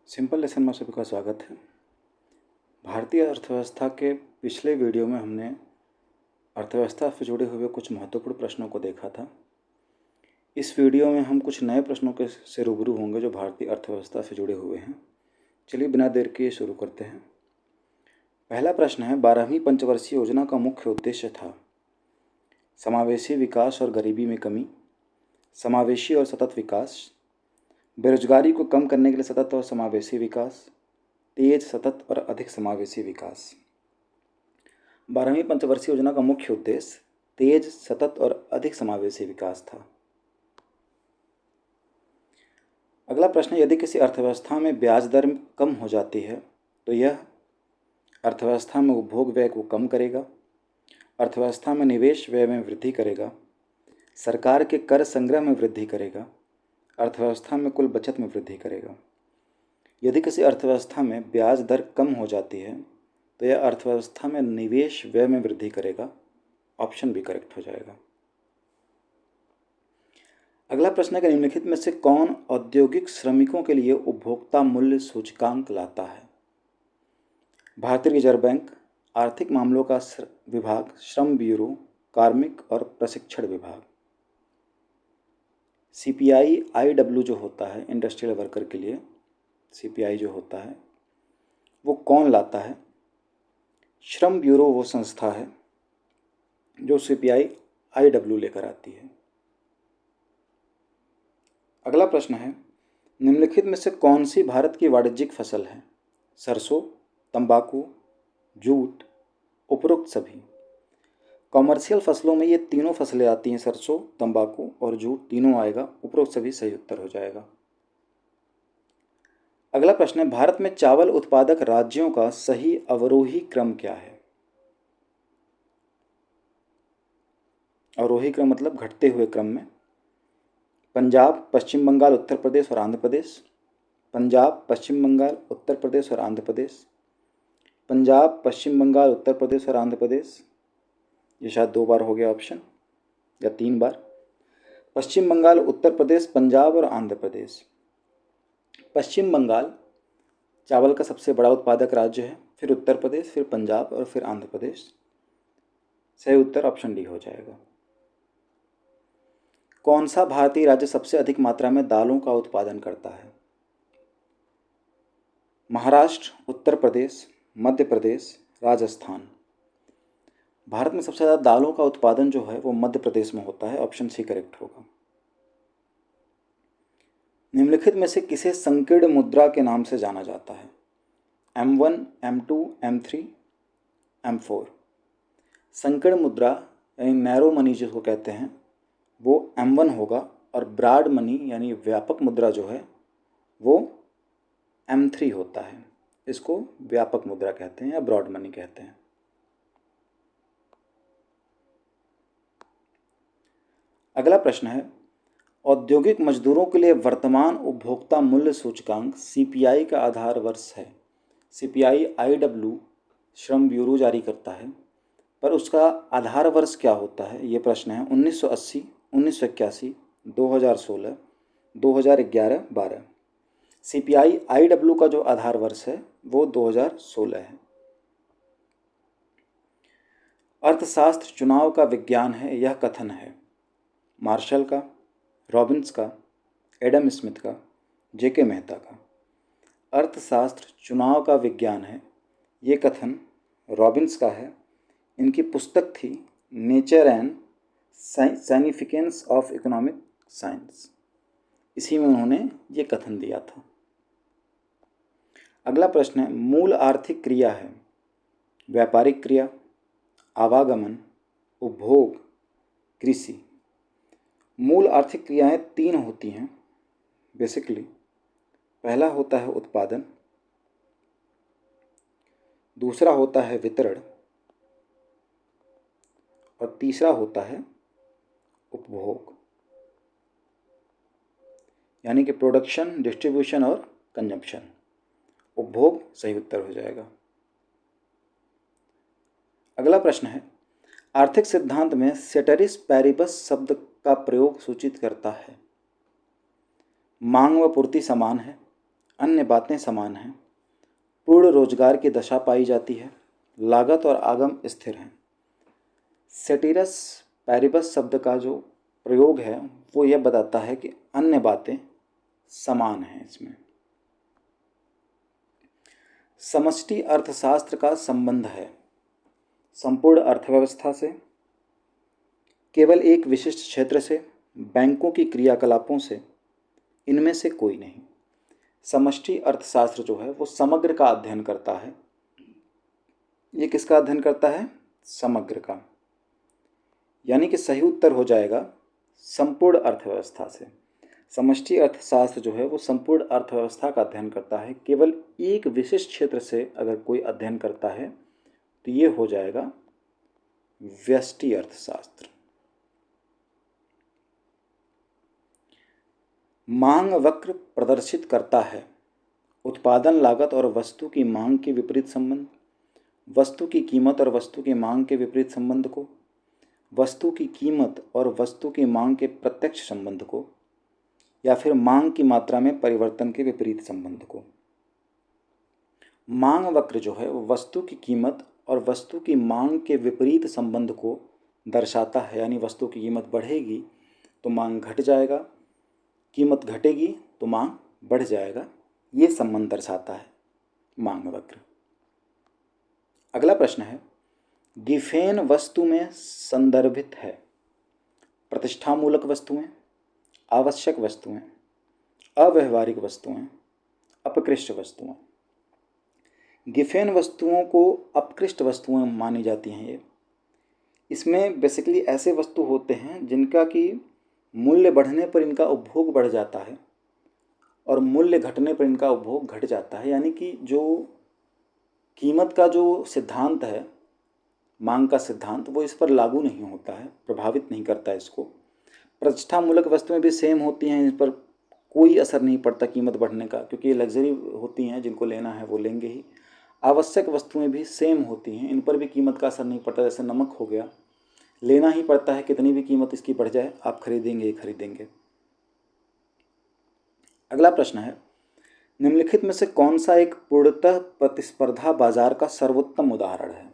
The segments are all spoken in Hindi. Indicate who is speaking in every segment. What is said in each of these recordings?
Speaker 1: सिंपल लेसन में सभी का स्वागत है। भारतीय अर्थव्यवस्था के पिछले वीडियो में हमने अर्थव्यवस्था से जुड़े हुए कुछ महत्वपूर्ण प्रश्नों को देखा था। इस वीडियो में हम कुछ नए प्रश्नों के से रूबरू होंगे जो भारतीय अर्थव्यवस्था से जुड़े हुए हैं। चलिए बिना देर किए शुरू करते हैं। पहला प्रश्न है, 12वीं पंचवर्षीय योजना का मुख्य उद्देश्य था समावेशी विकास और गरीबी में कमी, समावेशी और सतत विकास, बेरोजगारी को कम करने के लिए सतत और समावेशी विकास, तेज, सतत और अधिक समावेशी विकास। 12वीं पंचवर्षीय योजना का मुख्य उद्देश्य तेज, सतत और अधिक समावेशी विकास था। अगला प्रश्न, यदि किसी अर्थव्यवस्था में ब्याज दर कम हो जाती है तो यह अर्थव्यवस्था में उपभोग व्यय को कम करेगा, अर्थव्यवस्था में निवेश व्यय में वृद्धि करेगा, सरकार के कर संग्रह में वृद्धि करेगा, अर्थव्यवस्था में कुल बचत में वृद्धि करेगा। यदि किसी अर्थव्यवस्था में ब्याज दर कम हो जाती है तो यह अर्थव्यवस्था में निवेश व्यय में वृद्धि करेगा। ऑप्शन बी करेक्ट हो जाएगा। अगला प्रश्न है कि निम्नलिखित में से कौन औद्योगिक श्रमिकों के लिए उपभोक्ता मूल्य सूचकांक लाता है? भारतीय रिजर्व बैंक, आर्थिक मामलों का विभाग, श्रम ब्यूरो, कार्मिक और प्रशिक्षण विभाग। सीपीआई आईडब्ल्यू जो होता है इंडस्ट्रियल वर्कर के लिए, सीपीआई जो होता है वो कौन लाता है? श्रम ब्यूरो वो संस्था है जो सीपीआई आईडब्ल्यू लेकर आती है। अगला प्रश्न है, निम्नलिखित में से कौन सी भारत की वाणिज्यिक फसल है? सरसों, तंबाकू, जूट, उपरोक्त सभी। कॉमर्शियल फसलों में ये तीनों फसलें आती हैं, सरसों, तंबाकू और जूट तीनों आएगा। उपरोक्त सभी सही उत्तर हो जाएगा। अगला प्रश्न है, भारत में चावल उत्पादक राज्यों का सही अवरोही क्रम क्या है? अवरोही क्रम मतलब घटते हुए क्रम में। पंजाब, पश्चिम बंगाल, उत्तर प्रदेश और आंध्र प्रदेश। पंजाब, पश्चिम बंगाल, उत्तर प्रदेश और आंध्र प्रदेश। पंजाब, पश्चिम बंगाल, उत्तर प्रदेश और आंध्र प्रदेश। ये शायद 2 बार हो गया ऑप्शन या 3 बार। पश्चिम बंगाल, उत्तर प्रदेश, पंजाब और आंध्र प्रदेश। पश्चिम बंगाल चावल का सबसे बड़ा उत्पादक राज्य है, फिर उत्तर प्रदेश, फिर पंजाब और फिर आंध्र प्रदेश। सही उत्तर ऑप्शन डी हो जाएगा। कौन सा भारतीय राज्य सबसे अधिक मात्रा में दालों का उत्पादन करता है? महाराष्ट्र, उत्तर प्रदेश, मध्य प्रदेश, राजस्थान। भारत में सबसे ज़्यादा दालों का उत्पादन जो है वो मध्य प्रदेश में होता है। ऑप्शन सी करेक्ट होगा। निम्नलिखित में से किसे संकीर्ण मुद्रा के नाम से जाना जाता है? M1, M2, M3, M4। संकीर्ण मुद्रा यानी नैरो मनी जिसको कहते हैं वो M1 होगा और ब्रॉड मनी यानी व्यापक मुद्रा जो है वो M3 होता है। इसको व्यापक मुद्रा कहते हैं या ब्रॉड मनी कहते हैं। अगला प्रश्न है, औद्योगिक मजदूरों के लिए वर्तमान उपभोक्ता मूल्य सूचकांक सीपीआई का आधार वर्ष है। सीपीआई आईडब्ल्यू श्रम ब्यूरो जारी करता है, पर उसका आधार वर्ष क्या होता है? ये प्रश्न है। 1980, 1981, 2016, 2011, 12। सीपीआई आईडब्ल्यू का जो आधार वर्ष है वो 2016 है। अर्थशास्त्र चुनाव का विज्ञान है, यह कथन है मार्शल का, रॉबिन्स का, एडम स्मिथ का, जेके मेहता का। अर्थशास्त्र चुनाव का विज्ञान है, ये कथन रॉबिन्स का है। इनकी पुस्तक थी nature and significance of economic science. इसी में उन्होंने ये कथन दिया था। अगला प्रश्न है, मूल आर्थिक क्रिया है व्यापारिक क्रिया, आवागमन, उपभोग, कृषि। मूल आर्थिक क्रियाएं 3 होती हैं बेसिकली। पहला होता है उत्पादन, दूसरा होता है वितरण और तीसरा होता है उपभोग, यानी कि प्रोडक्शन, डिस्ट्रीब्यूशन और कंजम्पशन। उपभोग सही उत्तर हो जाएगा। अगला प्रश्न है, आर्थिक सिद्धांत में सेटरिस पैरिबस शब्द का प्रयोग सूचित करता है मांग व पूर्ति समान है, अन्य बातें समान हैं, पूर्ण रोजगार की दशा पाई जाती है, लागत और आगम स्थिर हैं। सेटिरस पैरिबस शब्द का जो प्रयोग है वो यह बताता है कि अन्य बातें समान हैं। इसमें समष्टि अर्थशास्त्र का संबंध है संपूर्ण अर्थव्यवस्था से, केवल एक विशिष्ट क्षेत्र से, बैंकों की क्रियाकलापों से, इनमें से कोई नहीं। समष्टि अर्थशास्त्र जो है वो समग्र का अध्ययन करता है। ये किसका अध्ययन करता है? समग्र का। यानी कि सही उत्तर हो जाएगा संपूर्ण अर्थव्यवस्था से। समष्टि अर्थशास्त्र जो है वो संपूर्ण अर्थव्यवस्था का अध्ययन करता है। केवल एक विशिष्ट क्षेत्र से अगर कोई अध्ययन करता है तो ये हो जाएगा व्यष्टि अर्थशास्त्र। मांग वक्र प्रदर्शित करता है उत्पादन लागत और वस्तु की मांग के विपरीत संबंध, वस्तु की कीमत और वस्तु की मांग के विपरीत संबंध को, वस्तु की कीमत और वस्तु की मांग के प्रत्यक्ष संबंध को, या फिर मांग की मात्रा में परिवर्तन के विपरीत संबंध को। मांग वक्र जो है वो वस्तु की कीमत और वस्तु की मांग के विपरीत संबंध को दर्शाता है। यानी वस्तु की कीमत बढ़ेगी तो मांग घट जाएगा, कीमत घटेगी तो मांग बढ़ जाएगा। ये संबंध दर्शाता है मांग वक्र। अगला प्रश्न है, गिफेन वस्तु में संदर्भित है प्रतिष्ठामूलक वस्तुएं, आवश्यक वस्तुएं, अव्यवहारिक वस्तुएं, अपकृष्ट वस्तुएं। गिफेन वस्तुओं को अपकृष्ट वस्तुएं मानी जाती हैं। ये इसमें बेसिकली ऐसे वस्तु होते हैं जिनका कि मूल्य बढ़ने पर इनका उपभोग बढ़ जाता है और मूल्य घटने पर इनका उपभोग घट जाता है। यानी कि जो कीमत का जो सिद्धांत है, मांग का सिद्धांत, वो इस पर लागू नहीं होता है, प्रभावित नहीं करता है इसको। प्रतिष्ठामूलक वस्तुएं भी सेम होती हैं, इस पर कोई असर नहीं पड़ता कीमत बढ़ने का, क्योंकि ये लग्जरी होती हैं, जिनको लेना है वो लेंगे ही। आवश्यक वस्तुएं भी सेम होती हैं, इन पर भी कीमत का असर नहीं पड़ता। जैसे नमक हो गया, लेना ही पड़ता है, कितनी भी कीमत इसकी बढ़ जाए आप खरीदेंगे ही खरीदेंगे। अगला प्रश्न है, निम्नलिखित में से कौन सा एक पूर्णतः प्रतिस्पर्धा बाजार का सर्वोत्तम उदाहरण है?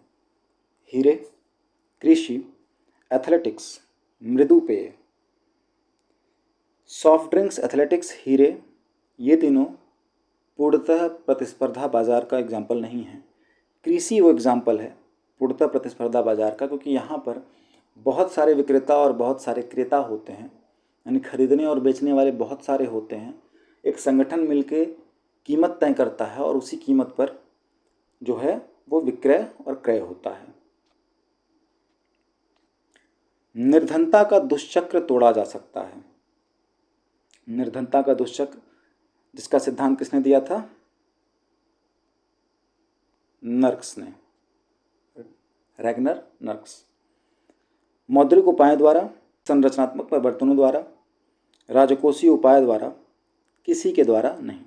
Speaker 1: हीरे, कृषि, एथलेटिक्स, मृदु पेय। सॉफ्ट ड्रिंक्स, एथलेटिक्स, हीरे, ये तीनों पूर्णतः प्रतिस्पर्धा बाजार का एग्जाम्पल नहीं है। कृषि वो एग्जाम्पल है पूर्णतः प्रतिस्पर्धा बाजार का, क्योंकि यहाँ पर बहुत सारे विक्रेता और बहुत सारे क्रेता होते हैं, यानी खरीदने और बेचने वाले बहुत सारे होते हैं। एक संगठन मिलके कीमत तय करता है और उसी कीमत पर जो है वो विक्रय और क्रय होता है। निर्धनता का दुष्चक्र तोड़ा जा सकता है। निर्धनता का दुष्चक्र जिसका सिद्धांत किसने दिया था? नर्क्स ने, रैगनर नर्क्स। मौद्रिक उपायों द्वारा, संरचनात्मक परिवर्तनों द्वारा, राजकोषीय उपाय द्वारा, किसी के द्वारा नहीं।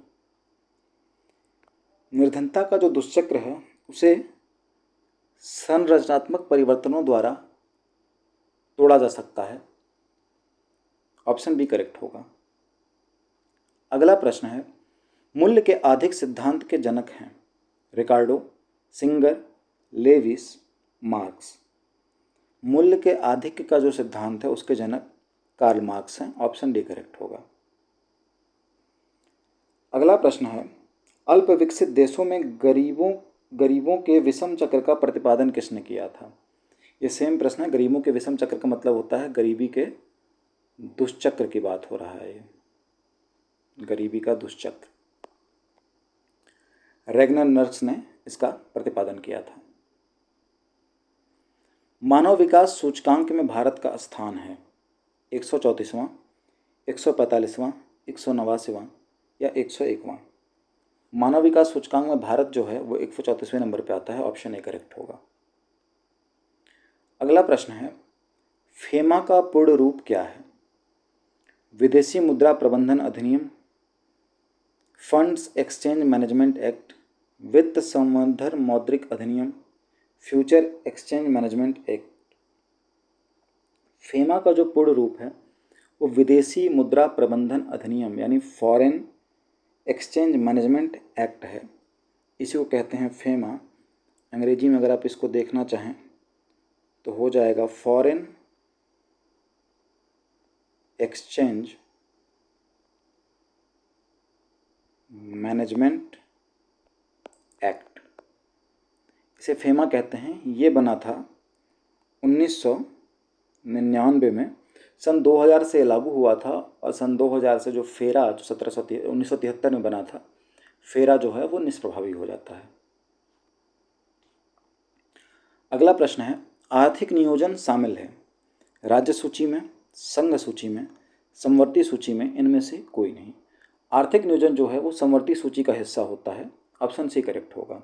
Speaker 1: निर्धनता का जो दुष्चक्र है उसे संरचनात्मक परिवर्तनों द्वारा तोड़ा जा सकता है। ऑप्शन बी करेक्ट होगा। अगला प्रश्न है, मूल्य के आधिक सिद्धांत के जनक हैं रिकार्डो, सिंगर, लेविस, मार्क्स। मूल्य के आधिक्य का जो सिद्धांत है उसके जनक कार्ल मार्क्स हैं। ऑप्शन डी करेक्ट होगा। अगला प्रश्न है, अल्प विकसित देशों में गरीबों के विषम चक्र का प्रतिपादन किसने किया था? ये सेम प्रश्न है। गरीबों के विषम चक्र का मतलब होता है गरीबी के दुष्चक्र की बात हो रहा है। ये गरीबी का दुष्चक्र रैगनर नर्क्स ने इसका प्रतिपादन किया था। मानव विकास सूचकांक में भारत का स्थान है 134वां, 145वां, 189वां या 101वां। मानव विकास सूचकांक में भारत जो है वो 134वें नंबर पे आता है। ऑप्शन ए करेक्ट होगा। अगला प्रश्न है, फेमा का पूर्ण रूप क्या है? विदेशी मुद्रा प्रबंधन अधिनियम, फंड्स एक्सचेंज मैनेजमेंट एक्ट, वित्त संवर्धन मौद्रिक अधिनियम, future exchange management act. FEMA का जो पूर्ण रूप है वो विदेशी मुद्रा प्रबंधन अधिनियम यानी फॉरेन एक्सचेंज मैनेजमेंट एक्ट है, इसी को कहते हैं फेमा। अंग्रेजी में अगर आप इसको देखना चाहें तो हो जाएगा फॉरेन एक्सचेंज मैनेजमेंट एक्ट, इसे फेमा कहते हैं। ये बना था 1999 में, सन 2000 से लागू हुआ था, और सन 2000 से जो फेरा जो 1973 में बना था, फेरा जो है वो निष्प्रभावी हो जाता है। अगला प्रश्न है, आर्थिक नियोजन शामिल है राज्य सूची में, संघ सूची में, समवर्ती सूची में, इनमें से कोई नहीं। आर्थिक नियोजन जो है वो समवर्ती सूची का हिस्सा होता है। ऑप्शन सी करेक्ट होगा।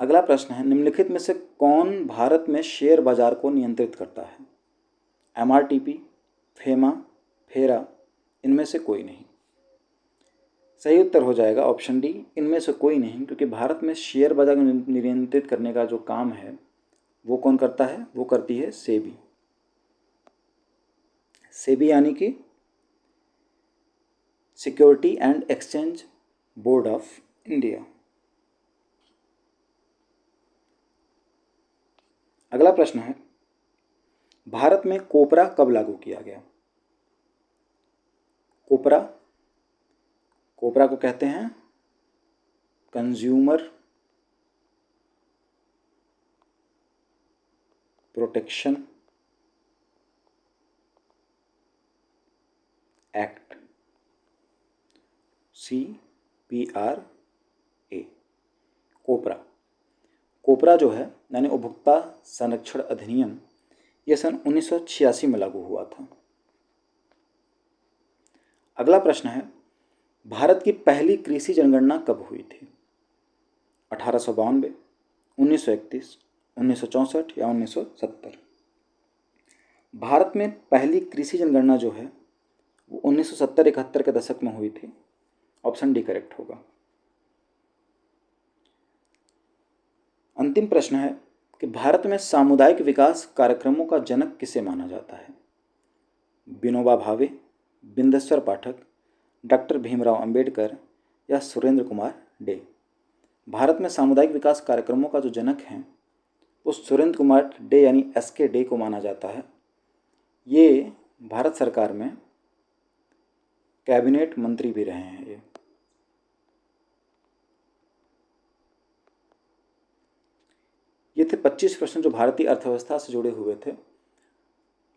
Speaker 1: अगला प्रश्न है, निम्नलिखित में से कौन भारत में शेयर बाजार को नियंत्रित करता है? एमआरटीपी, फेमा, फेरा, इनमें से कोई नहीं। सही उत्तर हो जाएगा ऑप्शन डी, इनमें से कोई नहीं, क्योंकि भारत में शेयर बाजार को नियंत्रित करने का जो काम है वो कौन करता है? वो करती है सेबी। सेबी यानी कि security and exchange board of India. अगला प्रश्न है, भारत में कोपरा कब लागू किया गया? कोपरा को कहते हैं कंज्यूमर प्रोटेक्शन एक्ट, CPRA। कोपरा जो है यानी उपभोक्ता संरक्षण अधिनियम, यह सन 1986 में लागू हुआ था। अगला प्रश्न है, भारत की पहली कृषि जनगणना कब हुई थी? 1892, 1931, 1964 या 1970? भारत में पहली कृषि जनगणना जो है वो 1970-71 के दशक में हुई थी। ऑप्शन डी करेक्ट होगा। अंतिम प्रश्न है कि भारत में सामुदायिक विकास कार्यक्रमों का जनक किसे माना जाता है? विनोबा भावे, बिंदेश्वर पाठक, डॉक्टर भीमराव अंबेडकर या सुरेंद्र कुमार डे? भारत में सामुदायिक विकास कार्यक्रमों का जो जनक हैं वो सुरेंद्र कुमार डे यानी SK डे को माना जाता है। ये भारत सरकार में कैबिनेट मंत्री भी रहे हैं। ये थे 25 प्रश्न जो भारतीय अर्थव्यवस्था से जुड़े हुए थे।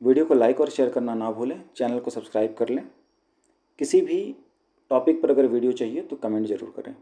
Speaker 1: वीडियो को लाइक और शेयर करना ना भूलें, चैनल को सब्सक्राइब कर लें। किसी भी टॉपिक पर अगर वीडियो चाहिए तो कमेंट ज़रूर करें।